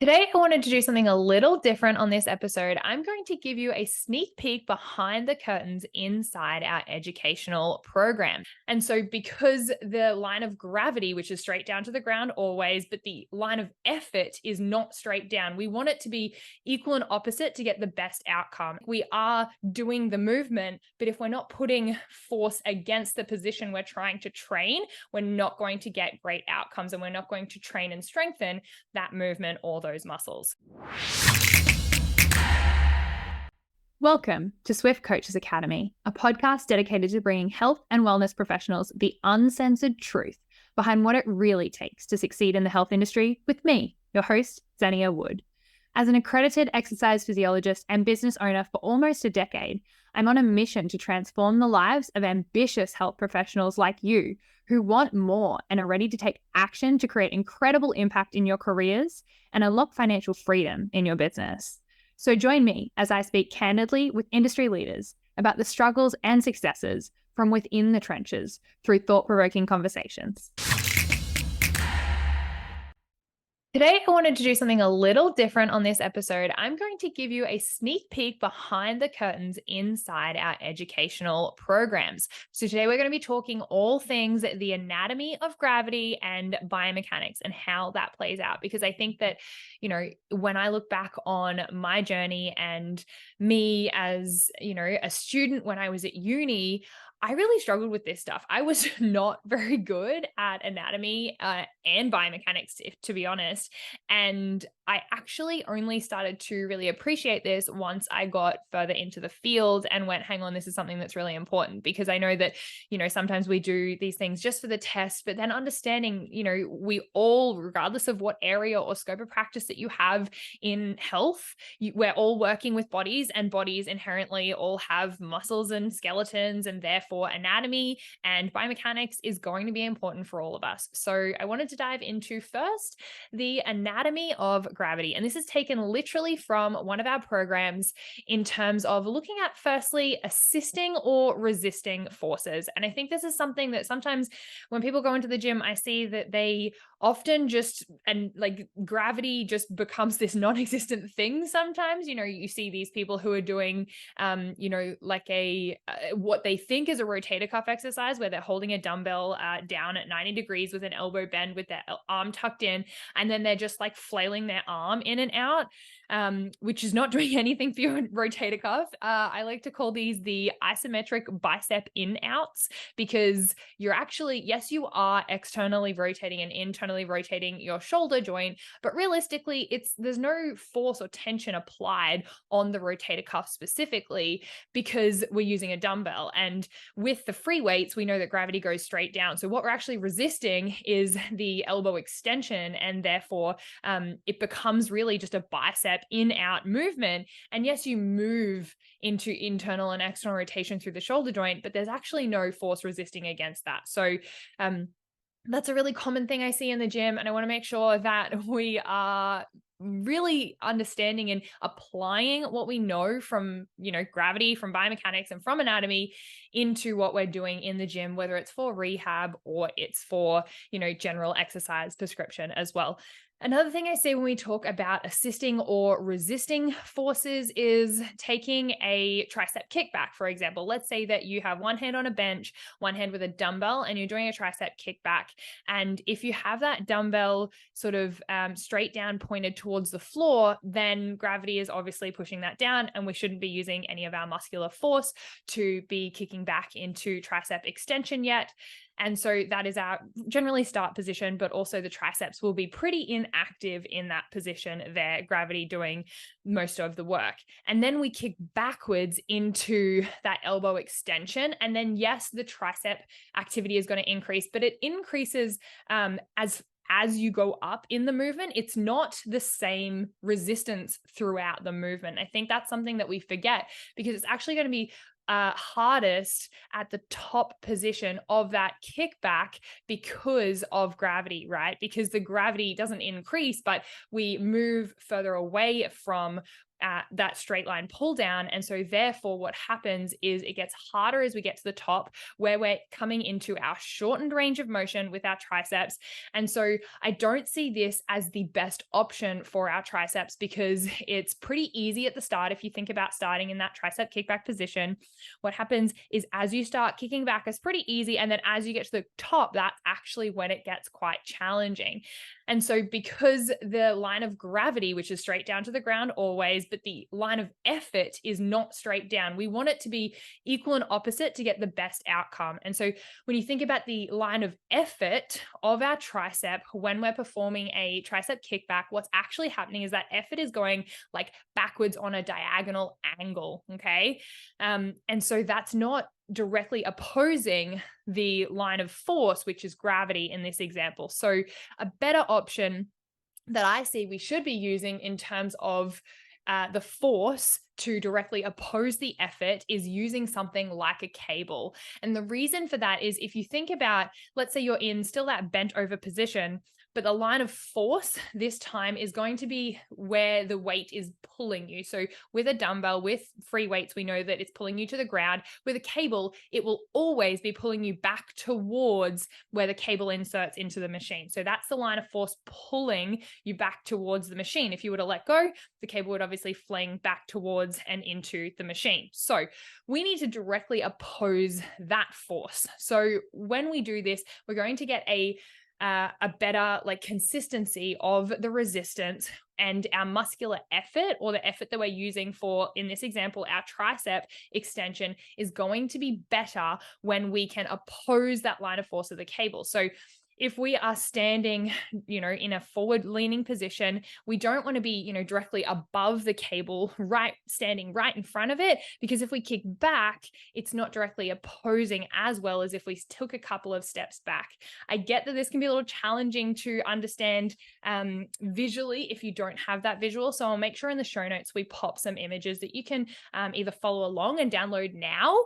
Today, I wanted to do something a little different on this episode. I'm going to give you a sneak peek behind the curtains inside our educational program. And so, because the line of gravity, which is straight down to the ground always, but the line of effort is not straight down, we want it to be equal and opposite to get the best outcome. We are doing the movement, but if we're not putting force against the position we're trying to train, we're not going to get great outcomes and we're not going to train and strengthen that movement or those muscles. Welcome to Swift Coaches Academy, a podcast dedicated to bringing health and wellness professionals the uncensored truth behind what it really takes to succeed in the health industry with me, your host, Zenia Wood. As an accredited exercise physiologist and business owner for almost a decade, I'm on a mission to transform the lives of ambitious health professionals like you who want more and are ready to take action to create incredible impact in your careers and unlock financial freedom in your business. So join me as I speak candidly with industry leaders about the struggles and successes from within the trenches through thought-provoking conversations. Today, I wanted to do something a little different on this episode. I'm going to give you a sneak peek behind the curtains inside our educational programs. So today we're going to be talking all things the anatomy of gravity and biomechanics and how that plays out. Because I think that, when I look back on my journey and me as, a student when I was at uni, I really struggled with this stuff. I was not very good at anatomy and biomechanics, to be honest. And I actually only started to really appreciate this once I got further into the field and went, hang on, this is something that's really important, because I know that, sometimes we do these things just for the test, but then understanding, we all, regardless of what area or scope of practice that you have in health, we're all working with bodies, and bodies inherently all have muscles and skeletons, and therefore anatomy and biomechanics is going to be important for all of us. So I wanted to dive into first the anatomy of gravity. And this is taken literally from one of our programs in terms of looking at firstly assisting or resisting forces. And I think this is something that sometimes when people go into the gym, I see that they often gravity just becomes this non-existent thing. Sometimes, you see these people who are doing, what they think is a rotator cuff exercise where they're holding a dumbbell down at 90 degrees with an elbow bend with their arm tucked in, and then they're just like flailing their arm in and out, which is not doing anything for your rotator cuff. I like to call these the isometric bicep in-outs, because you're actually, yes, you are externally rotating and internally rotating your shoulder joint, but realistically, there's no force or tension applied on the rotator cuff specifically because we're using a dumbbell. And with the free weights, we know that gravity goes straight down. So what we're actually resisting is the elbow extension, and therefore it becomes really just a bicep in-out movement. And yes, you move into internal and external rotation through the shoulder joint, but there's actually no force resisting against that. So that's a really common thing I see in the gym, and I want to make sure that we are really understanding and applying what we know from, gravity, from biomechanics, and from anatomy into what we're doing in the gym, whether it's for rehab or it's for, general exercise prescription as well. Another thing I say when we talk about assisting or resisting forces is taking a tricep kickback, for example. Let's say that you have one hand on a bench, one hand with a dumbbell, and you're doing a tricep kickback. And if you have that dumbbell sort of straight down pointed towards the floor, then gravity is obviously pushing that down, and we shouldn't be using any of our muscular force to be kicking back into tricep extension yet. And so that is our generally start position, but also the triceps will be pretty inactive in that position there, gravity doing most of the work. And then we kick backwards into that elbow extension. And then, yes, the tricep activity is going to increase, but it increases as you go up in the movement. It's not the same resistance throughout the movement. I think that's something that we forget, because it's actually going to be hardest at the top position of that kickback because of gravity, right? Because the gravity doesn't increase, but we move further away from that straight line pull down. And so therefore what happens is it gets harder as we get to the top, where we're coming into our shortened range of motion with our triceps. And so I don't see this as the best option for our triceps, because it's pretty easy at the start. If you think about starting in that tricep kickback position, what happens is as you start kicking back, it's pretty easy. And then as you get to the top, that's actually when it gets quite challenging. And so because the line of gravity, which is straight down to the ground always, but the line of effort is not straight down, we want it to be equal and opposite to get the best outcome. And so when you think about the line of effort of our tricep, when we're performing a tricep kickback, what's actually happening is that effort is going like backwards on a diagonal angle. Okay. And so that's not directly opposing the line of force, which is gravity in this example. So a better option that I see we should be using in terms of the force to directly oppose the effort is using something like a cable. And the reason for that is, if you think about, let's say you're in still that bent over position, but the line of force this time is going to be where the weight is pulling you. So with a dumbbell, with free weights, we know that it's pulling you to the ground. With a cable, it will always be pulling you back towards where the cable inserts into the machine. So that's the line of force pulling you back towards the machine. If you were to let go, the cable would obviously fling back towards and into the machine. So we need to directly oppose that force. So when we do this, we're going to get a better like consistency of the resistance, and our muscular effort, or the effort that we're using for, in this example, our tricep extension, is going to be better when we can oppose that line of force of the cable. So if we are standing, in a forward leaning position, we don't want to be, directly above the cable, standing right in front of it, because if we kick back, it's not directly opposing as well as if we took a couple of steps back. I get that this can be a little challenging to understand visually if you don't have that visual. So I'll make sure in the show notes we pop some images that you can either follow along and download now,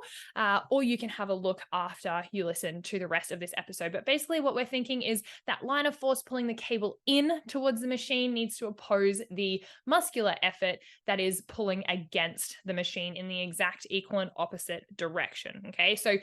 or you can have a look after you listen to the rest of this episode. But basically what we're thinking is that line of force pulling the cable in towards the machine needs to oppose the muscular effort that is pulling against the machine in the exact equal and opposite direction. Okay, so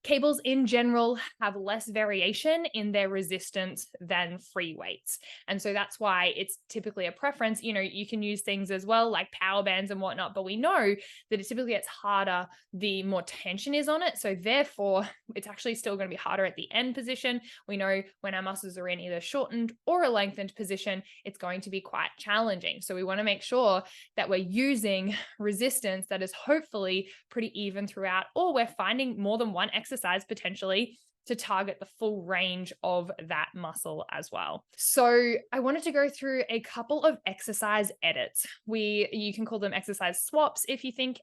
cables in general have less variation in their resistance than free weights. And so that's why it's typically a preference. You can use things as well like power bands and whatnot, but we know that it typically gets harder the more tension is on it. So therefore, it's actually still going to be harder at the end position. We know when our muscles are in either shortened or a lengthened position, it's going to be quite challenging. So we want to make sure that we're using resistance that is hopefully pretty even throughout, or we're finding more than one exercise potentially to target the full range of that muscle as well. So I wanted to go through a couple of exercise edits. You can call them exercise swaps if you think,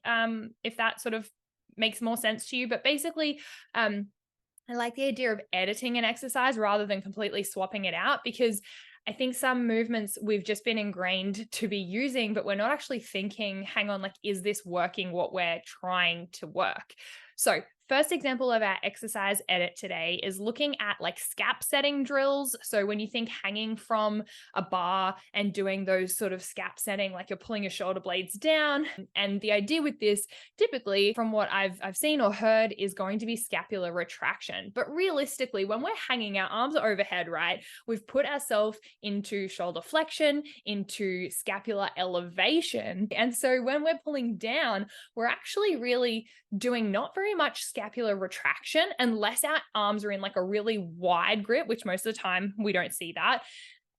if that sort of makes more sense to you. But basically, I like the idea of editing an exercise rather than completely swapping it out, because I think some movements we've just been ingrained to be using, but we're not actually thinking, hang on, like, is this working what we're trying to work? So first example of our exercise edit today is looking at like scap setting drills. So when you think hanging from a bar and doing those sort of scap setting, like you're pulling your shoulder blades down. And the idea with this, typically from what I've seen or heard, is going to be scapular retraction. But realistically, when we're hanging, our arms are overhead, right? We've put ourselves into shoulder flexion, into scapular elevation. And so when we're pulling down, we're actually really doing not very much scapular retraction unless our arms are in like a really wide grip, which most of the time we don't see that.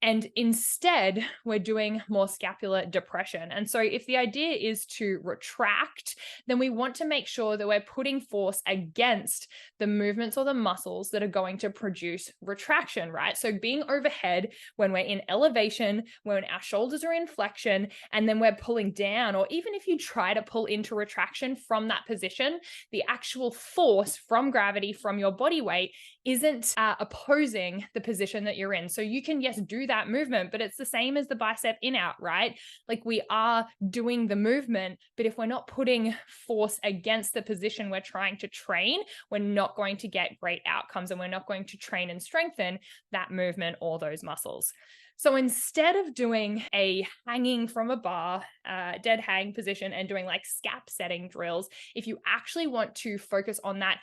And instead, we're doing more scapular depression. And so if the idea is to retract, then we want to make sure that we're putting force against the movements or the muscles that are going to produce retraction, right? So being overhead when we're in elevation, when our shoulders are in flexion, and then we're pulling down, or even if you try to pull into retraction from that position, the actual force from gravity, from your body weight, isn't opposing the position that you're in. So you can, yes, do that movement, but it's the same as the bicep in out, right? Like we are doing the movement, but if we're not putting force against the position we're trying to train, we're not going to get great outcomes, and we're not going to train and strengthen that movement or those muscles. So instead of doing a hanging from a bar, dead hang position and doing like scap setting drills, if you actually want to focus on that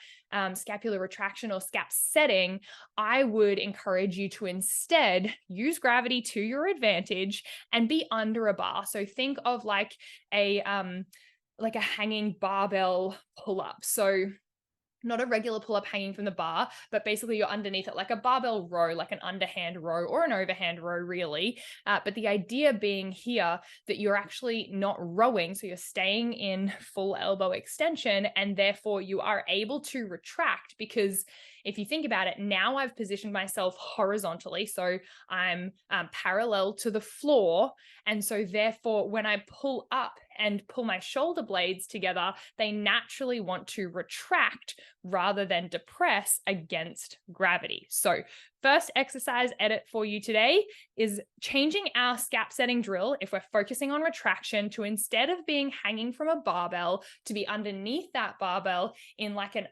scapular retraction or scap setting, I would encourage you to instead use gravity to your advantage and be under a bar. So think of like a hanging barbell pull-up. So not a regular pull-up hanging from the bar, but basically you're underneath it like a barbell row, like an underhand row or an overhand row, really. But the idea being here that you're actually not rowing, so you're staying in full elbow extension, and therefore you are able to retract, because if you think about it, now I've positioned myself horizontally, so I'm parallel to the floor, and so therefore when I pull up and pull my shoulder blades together, they naturally want to retract rather than depress against gravity. So first exercise edit for you today is changing our scap setting drill, if we're focusing on retraction, to instead of being hanging from a barbell, to be underneath that barbell in like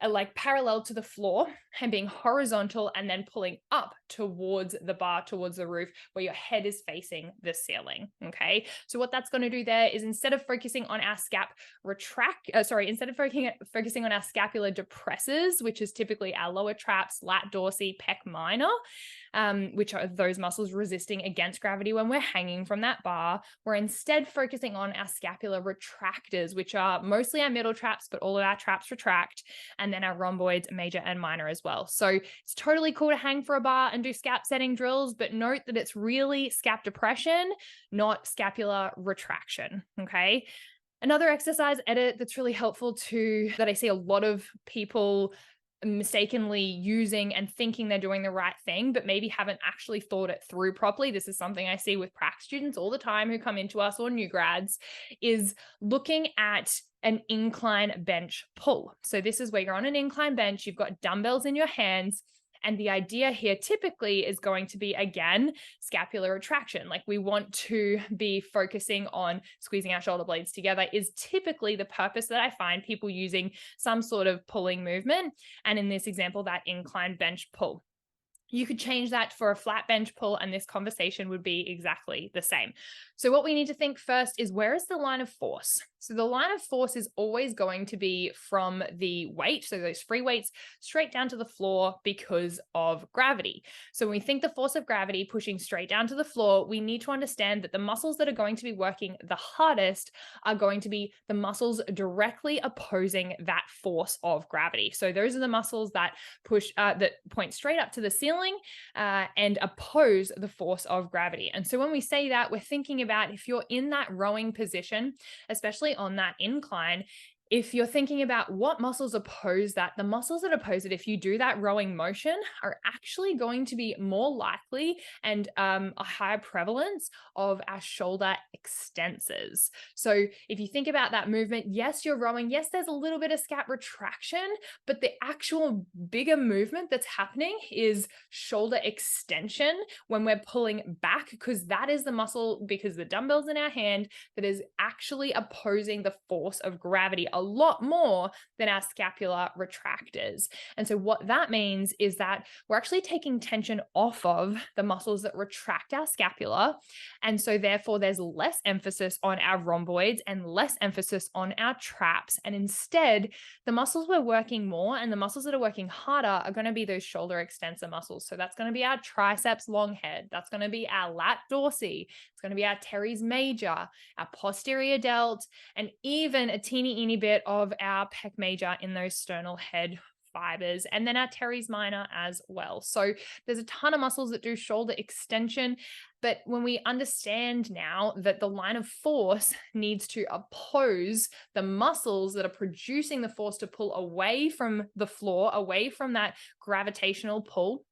like parallel to the floor and being horizontal, and then pulling up towards the bar, towards the roof, where your head is facing the ceiling. Okay. So what that's going to do there is, instead of focusing on our instead of focusing on our scapular depressors, which is typically our lower traps, lat dorsi, pec minor, which are those muscles resisting against gravity when we're hanging from that bar, we're instead focusing on our scapular retractors, which are mostly our middle traps, but all of our traps retract, and then our rhomboids, major and minor as well. So it's totally cool to hang for a bar and do scap setting drills, but note that it's really scap depression, not scapular retraction. Okay. Another exercise edit that's really helpful that I see a lot of people mistakenly using and thinking they're doing the right thing, but maybe haven't actually thought it through properly. This is something I see with prac students all the time who come into us, or new grads, is looking at an incline bench pull. So this is where you're on an incline bench, you've got dumbbells in your hands, and the idea here typically is going to be, again, scapular retraction. Like we want to be focusing on squeezing our shoulder blades together, is typically the purpose that I find people using some sort of pulling movement. And in this example, that incline bench pull. You could change that for a flat bench pull, and this conversation would be exactly the same. So what we need to think first is, where is the line of force? So the line of force is always going to be from the weight, so those free weights, straight down to the floor because of gravity. So when we think the force of gravity pushing straight down to the floor, we need to understand that the muscles that are going to be working the hardest are going to be the muscles directly opposing that force of gravity. So those are the muscles that that point straight up to the ceiling and oppose the force of gravity. And so when we say that, we're thinking about, if you're in that rowing position, especially on that incline, if you're thinking about what muscles oppose that, the muscles that oppose it, if you do that rowing motion, are actually going to be more likely and a higher prevalence of our shoulder extensors. So if you think about that movement, yes, you're rowing, yes, there's a little bit of scap retraction, but the actual bigger movement that's happening is shoulder extension when we're pulling back, because that is the muscle, because the dumbbell's in our hand, that is actually opposing the force of gravity a lot more than our scapular retractors. And so what that means is that we're actually taking tension off of the muscles that retract our scapula. And so therefore there's less emphasis on our rhomboids and less emphasis on our traps. And instead, the muscles we're working more, and the muscles that are working harder, are going to be those shoulder extensor muscles. So that's going to be our triceps long head. That's going to be our lat dorsi. It's going to be our teres major, our posterior delt, and even a teeny bit of our pec major in those sternal head fibers, and then our teres minor as well. So there's a ton of muscles that do shoulder extension. But when we understand now that the line of force needs to oppose the muscles that are producing the force to pull away from the floor, away from that gravitational pull,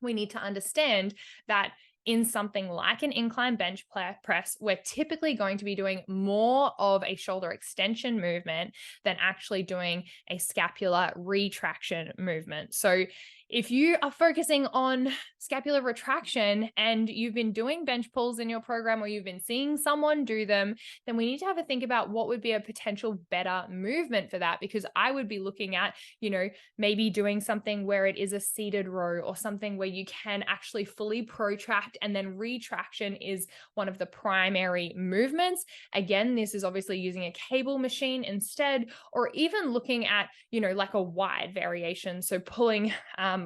we need to understand that in something like an incline bench press, we're typically going to be doing more of a shoulder extension movement than actually doing a scapular retraction movement. So If you are focusing on scapular retraction and you've been doing bench pulls in your program, or you've been seeing someone do them, then we need to have a think about what would be a potential better movement for that. Because I would be looking at, maybe doing something where it is a seated row, or something where you can actually fully protract, and then retraction is one of the primary movements. Again, this is obviously using a cable machine instead, or even looking at, like a wide variation. So pulling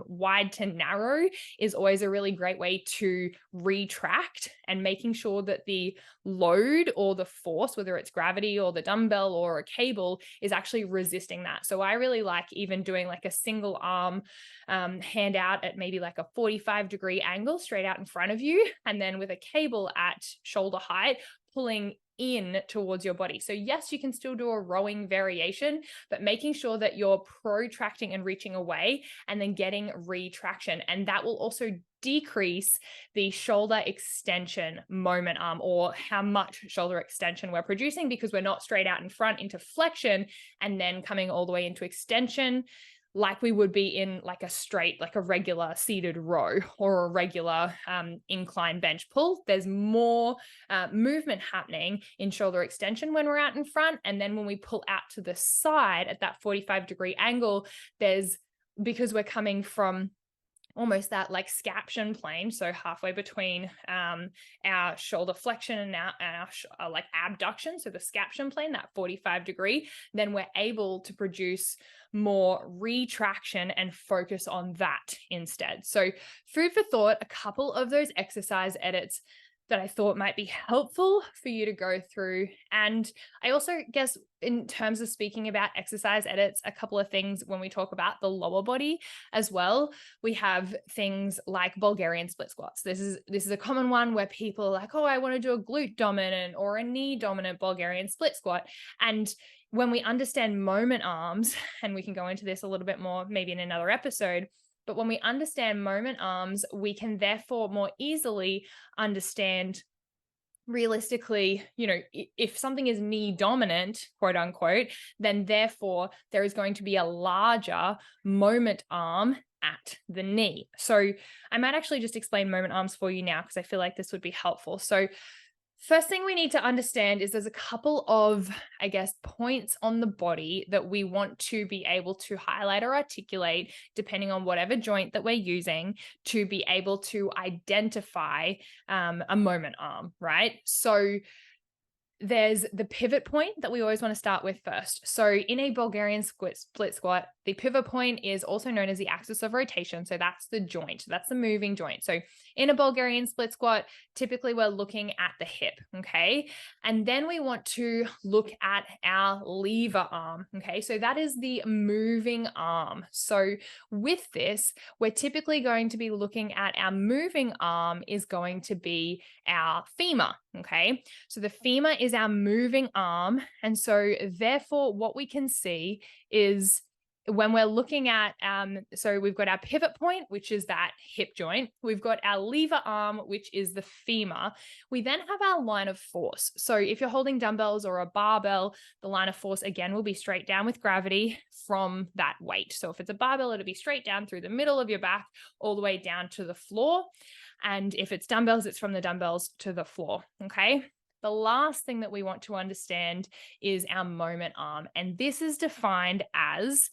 wide to narrow is always a really great way to retract, and making sure that the load or the force, whether it's gravity or the dumbbell or a cable, is actually resisting that. So I really like even doing like a single arm hand out at maybe like a 45-degree angle straight out in front of you, and then with a cable at shoulder height, pulling in towards your body. So yes, you can still do a rowing variation, but making sure that you're protracting and reaching away, and then getting retraction. And that will also decrease the shoulder extension moment arm, or how much shoulder extension we're producing, because we're not straight out in front into flexion and then coming all the way into extension like we would be in like a regular seated row or a regular incline bench pull. There's more movement happening in shoulder extension when we're out in front. And then when we pull out to the side at that 45-degree angle, because we're coming from almost that like scaption plane, so halfway between our shoulder flexion and our like abduction, so the scaption plane, that 45-degree, then we're able to produce more retraction and focus on that instead. So food for thought, a couple of those exercise edits that I thought might be helpful for you to go through. And I also guess in terms of speaking about exercise edits, a couple of things when we talk about the lower body as well. We have things like Bulgarian split squats. This is a common one where people are like, oh, I want to do a glute dominant or a knee dominant Bulgarian split squat. And when we understand moment arms, and we can go into this a little bit more maybe in another episode, but when we understand moment arms, we can therefore more easily understand realistically, if something is knee dominant, quote unquote, then therefore there is going to be a larger moment arm at the knee. So I might actually just explain moment arms for you now, because I feel like this would be helpful. So first thing we need to understand is there's a couple of, I guess, points on the body that we want to be able to highlight or articulate, depending on whatever joint that we're using, to be able to identify a moment arm, right? So there's the pivot point that we always want to start with first. So in a Bulgarian split squat, the pivot point is also known as the axis of rotation. So that's the joint, that's the moving joint. So in a Bulgarian split squat, typically we're looking at the hip, okay? And then we want to look at our lever arm, okay? So that is the moving arm. So with this, we're typically going to be looking at our moving arm is going to be our femur, okay? So the femur is our moving arm. And so therefore what we can see is when we're looking at, so we've got our pivot point, which is that hip joint. We've got our lever arm, which is the femur. We then have our line of force. So if you're holding dumbbells or a barbell, the line of force, again, will be straight down with gravity from that weight. So if it's a barbell, it'll be straight down through the middle of your back, all the way down to the floor. And if it's dumbbells, it's from the dumbbells to the floor, okay? The last thing that we want to understand is our moment arm. And this is defined as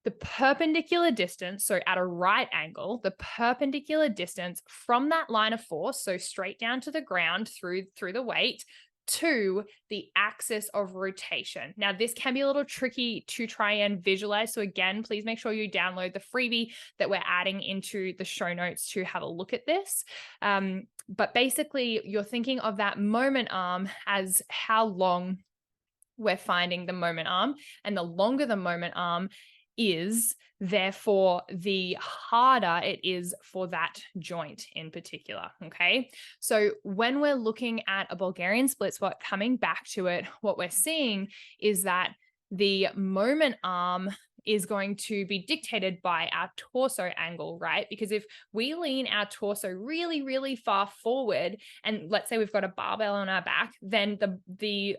the perpendicular distance, so at a right angle, the perpendicular distance from that line of force, so straight down to the ground through the weight, to the axis of rotation. Now, this can be a little tricky to try and visualize. So again, please make sure you download the freebie that we're adding into the show notes to have a look at this. But basically, you're thinking of that moment arm as how long we're finding the moment arm, and the longer the moment arm is, therefore the harder it is for that joint in particular, okay? So when we're looking at a Bulgarian split squat, coming back to it, what we're seeing is that the moment arm is going to be dictated by our torso angle, right? Because if we lean our torso really, really far forward, and let's say we've got a barbell on our back, then the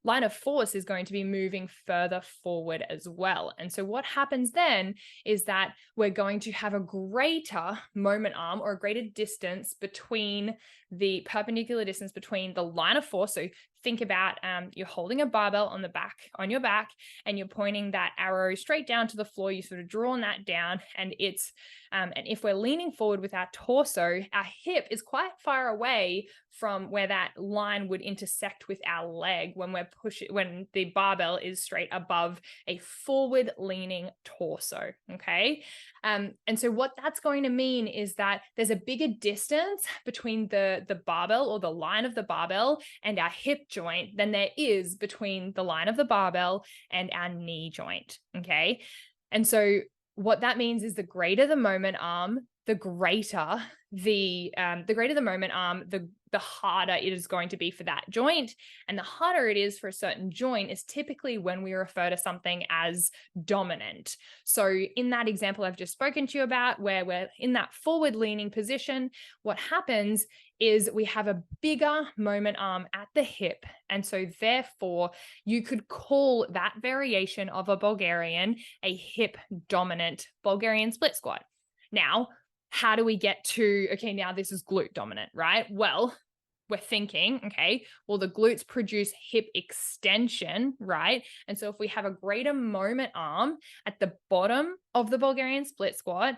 line of force is going to be moving further forward as well. And so what happens then is that we're going to have a greater moment arm, or a greater distance between the perpendicular distance between the line of force. So think about you're holding a barbell on your back, and you're pointing that arrow straight down to the floor. You sort of drawn that down, and it's and if we're leaning forward with our torso, our hip is quite far away from where that line would intersect with our leg when the barbell is straight above a forward leaning torso. Okay. And so what that's going to mean is that there's a bigger distance between the barbell, or the line of the barbell, and our hip joint than there is between the line of the barbell and our knee joint. Okay. And so what that means is the greater the moment arm, the greater the moment arm, the harder it is going to be for that joint. And the harder it is for a certain joint is typically when we refer to something as dominant. So in that example I've just spoken to you about, where we're in that forward leaning position, what happens is we have a bigger moment arm at the hip. And so therefore you could call that variation of a Bulgarian a hip dominant Bulgarian split squat. Now, how do we get to, okay, now this is glute dominant, right? Well, we're thinking, okay, well, the glutes produce hip extension, right? And so if we have a greater moment arm at the bottom of the Bulgarian split squat,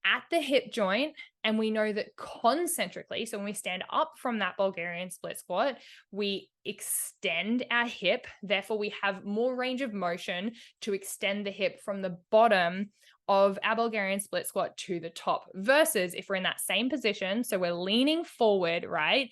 at the hip joint, and we know that concentrically, so when we stand up from that Bulgarian split squat, we extend our hip, therefore we have more range of motion to extend the hip from the bottom of our Bulgarian split squat to the top, versus if we're in that same position, so we're leaning forward, right?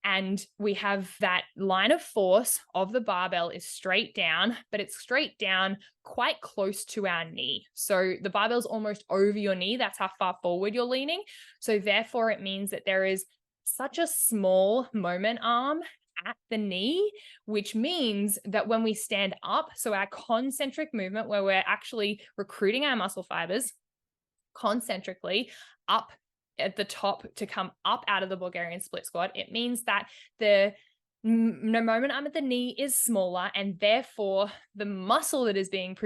And we have that line of force of the barbell is straight down, but it's straight down quite close to our knee. So the barbell's almost over your knee. That's how far forward you're leaning. So therefore it means that there is such a small moment arm at the knee, which means that when we stand up, so our concentric movement where we're actually recruiting our muscle fibers concentrically up at the top to come up out of the Bulgarian split squat, it means that the moment arm at the knee is smaller, and therefore the muscle that is being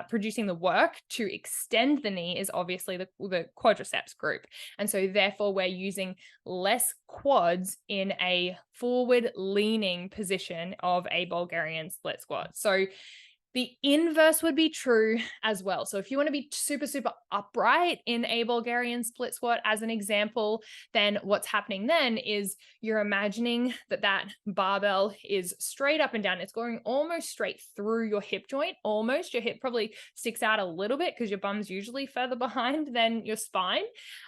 producing the work to extend the knee is obviously the quadriceps group. And so therefore we're using less quads in a forward leaning position of a Bulgarian split squat. So the inverse would be true as well. So if you want to be super, super upright in a Bulgarian split squat, as an example, then what's happening then is you're imagining that barbell is straight up and down. It's going almost straight through your hip joint, almost. Your hip probably sticks out a little bit because your bum's usually further behind than your spine.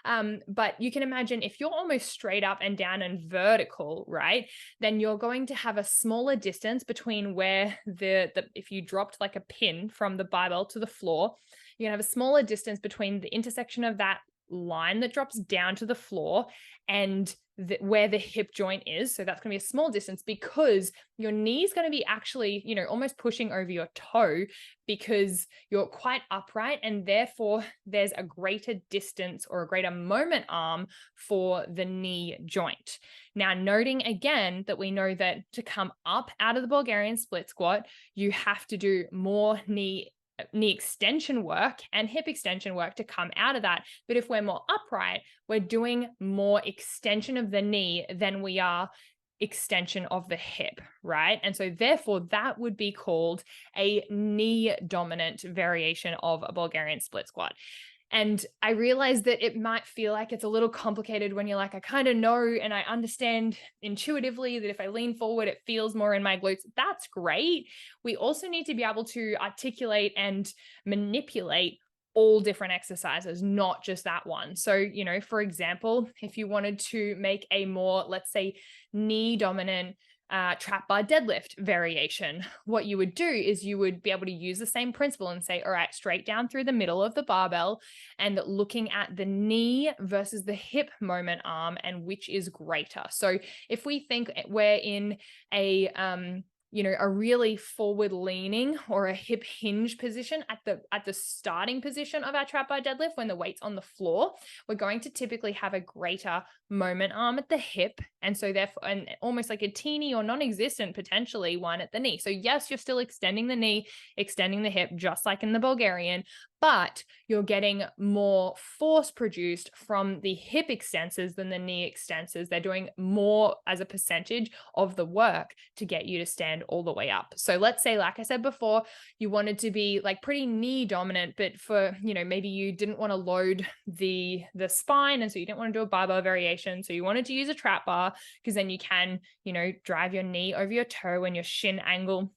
But you can imagine if you're almost straight up and down and vertical, right, then you're going to have a smaller distance between where if you dropped like a pin from the barbell to the floor, you're gonna have a smaller distance between the intersection of that line that drops down to the floor and where the hip joint is. So that's going to be a small distance because your knee is going to be actually, almost pushing over your toe because you're quite upright, and therefore there's a greater distance or a greater moment arm for the knee joint. Now, noting again that we know that to come up out of the Bulgarian split squat, you have to do more knee extension work and hip extension work to come out of that. But if we're more upright, we're doing more extension of the knee than we are extension of the hip, right? And so therefore that would be called a knee dominant variation of a Bulgarian split squat. And I realize that it might feel like it's a little complicated when you're like, I kind of know and I understand intuitively that if I lean forward, it feels more in my glutes. That's great. We also need to be able to articulate and manipulate all different exercises, not just that one. So, for example, if you wanted to make a more, let's say, knee dominant trap bar deadlift variation, what you would do is you would be able to use the same principle and say, all right, straight down through the middle of the barbell and looking at the knee versus the hip moment arm and which is greater. So if we think we're in a a really forward leaning or a hip hinge position at the starting position of our trap bar deadlift, when the weight's on the floor, we're going to typically have a greater moment arm at the hip. And so therefore, and almost like a teeny or non-existent potentially one at the knee. So yes, you're still extending the knee, extending the hip, just like in the Bulgarian, but you're getting more force produced from the hip extensors than the knee extensors. They're doing more as a percentage of the work to get you to stand all the way up. So let's say, like I said before, you wanted to be like pretty knee dominant, but for, maybe you didn't want to load the spine. And so you didn't want to do a barbell variation. So you wanted to use a trap bar, because then you can, drive your knee over your toe and your shin angle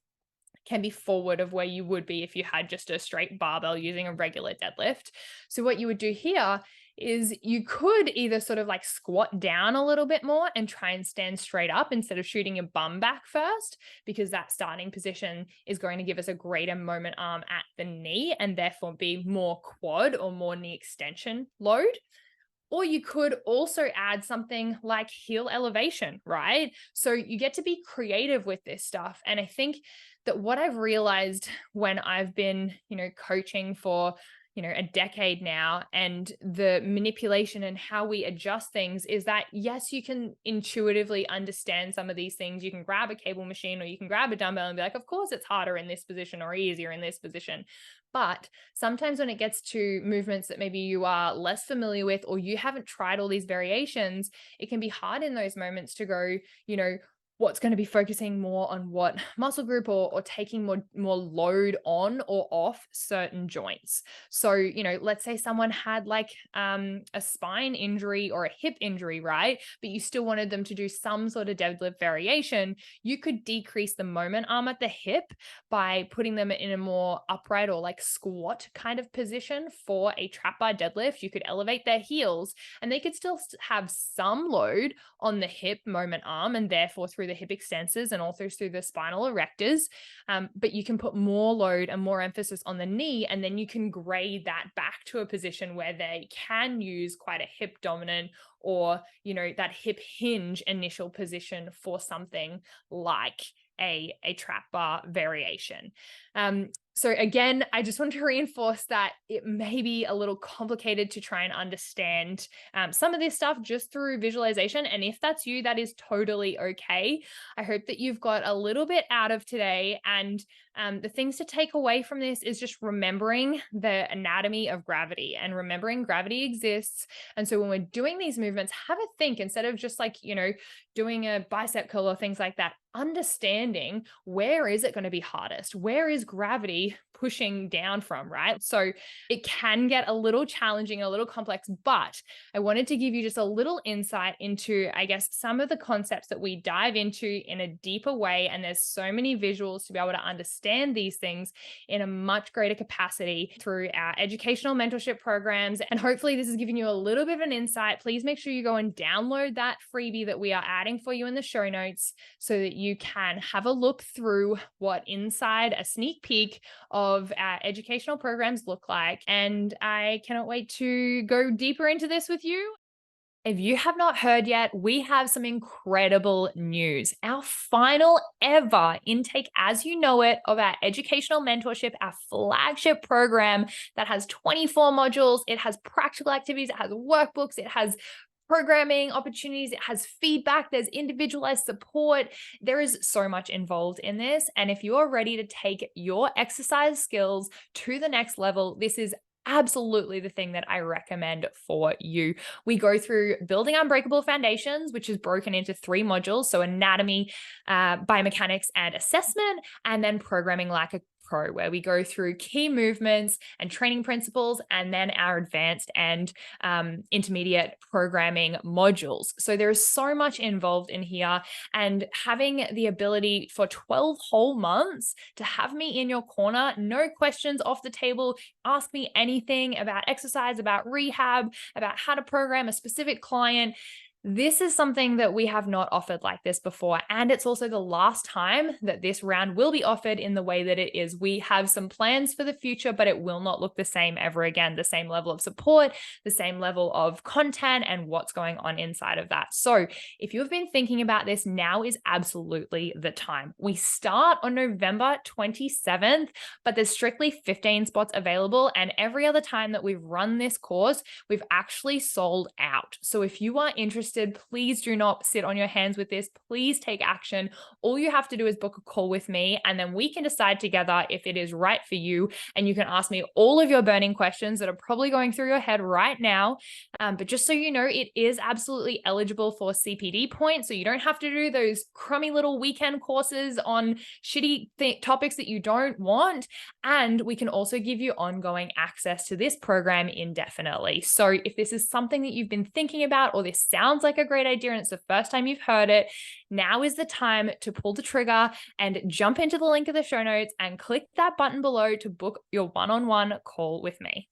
can be forward of where you would be if you had just a straight barbell using a regular deadlift. So what you would do here is you could either sort of like squat down a little bit more and try and stand straight up instead of shooting your bum back first, because that starting position is going to give us a greater moment arm at the knee and therefore be more quad or more knee extension load. Or you could also add something like heel elevation, right? So you get to be creative with this stuff. And I think that what I've realized when I've been, coaching for, a decade now, and the manipulation and how we adjust things is that, yes, you can intuitively understand some of these things. You can grab a cable machine or you can grab a dumbbell and be like, of course it's harder in this position or easier in this position. But sometimes when it gets to movements that maybe you are less familiar with, or you haven't tried all these variations, it can be hard in those moments to go, what's going to be focusing more on what muscle group, or taking more load on or off certain joints. So, let's say someone had like a spine injury or a hip injury, right? But you still wanted them to do some sort of deadlift variation. You could decrease the moment arm at the hip by putting them in a more upright or like squat kind of position for a trap bar deadlift. You could elevate their heels and they could still have some load on the hip moment arm and therefore through the hip extensors and also through the spinal erectors. But you can put more load and more emphasis on the knee, and then you can grade that back to a position where they can use quite a hip dominant or, that hip hinge initial position for something like a trap bar variation. So again, I just want to reinforce that it may be a little complicated to try and understand some of this stuff just through visualization. And if that's you, that is totally okay. I hope that you've got a little bit out of today. And the things to take away from this is just remembering the anatomy of gravity and remembering gravity exists. And so when we're doing these movements, have a think instead of just like, doing a bicep curl or things like that, understanding where is it going to be hardest? Where is gravity pushing down from, right? So it can get a little challenging, a little complex, but I wanted to give you just a little insight into, I guess, some of the concepts that we dive into in a deeper way. And there's so many visuals to be able to understand these things in a much greater capacity through our educational mentorship programs. And hopefully this has given you a little bit of an insight. Please make sure you go and download that freebie that we are adding for you in the show notes so that you can have a look through what inside a sneak peek of our educational programs look like. And I cannot wait to go deeper into this with you. If you have not heard yet, we have some incredible news. Our final ever intake, as you know it, of our educational mentorship, our flagship program that has 24 modules. It has practical activities, it has workbooks, it has programming opportunities, it has feedback, there's individualized support. There is so much involved in this. And if you're ready to take your exercise skills to the next level, this is absolutely the thing that I recommend for you. We go through building unbreakable foundations, which is broken into 3 modules. So anatomy, biomechanics, and assessment, and then programming like a pro, where we go through key movements and training principles, and then our advanced and intermediate programming modules. So there is so much involved in here, and having the ability for 12 whole months to have me in your corner, no questions off the table, ask me anything about exercise, about rehab, about how to program a specific client. This is something that we have not offered like this before, and it's also the last time that this round will be offered in the way that it is. We have some plans for the future, but it will not look the same ever again. The same level of support, the same level of content, and what's going on inside of that. So if you've been thinking about this, now is absolutely the time. We start on November 27th, but there's strictly 15 spots available, and every other time that we've run this course, we've actually sold out. So if you are interested, please do not sit on your hands with this. Please take action. All you have to do is book a call with me, and then we can decide together if it is right for you. And you can ask me all of your burning questions that are probably going through your head right now. But just so you know, it is absolutely eligible for CPD points. So you don't have to do those crummy little weekend courses on shitty topics that you don't want. And we can also give you ongoing access to this program indefinitely. So if this is something that you've been thinking about, or this sounds like a great idea and it's the first time you've heard it, now is the time to pull the trigger and jump into the link in the show notes and click that button below to book your one-on-one call with me.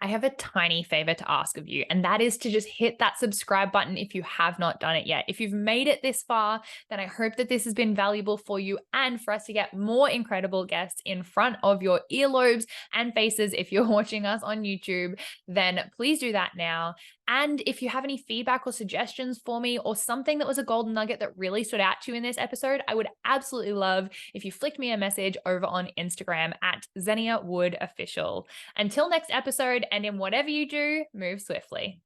I have a tiny favor to ask of you, and that is to just hit that subscribe button if you have not done it yet. If you've made it this far, then I hope that this has been valuable for you and for us to get more incredible guests in front of your earlobes and faces. If you're watching us on YouTube, then please do that now. And if you have any feedback or suggestions for me, or something that was a golden nugget that really stood out to you in this episode, I would absolutely love if you flicked me a message over on Instagram at Zenia Wood Official. Until next episode, and in whatever you do, move swiftly.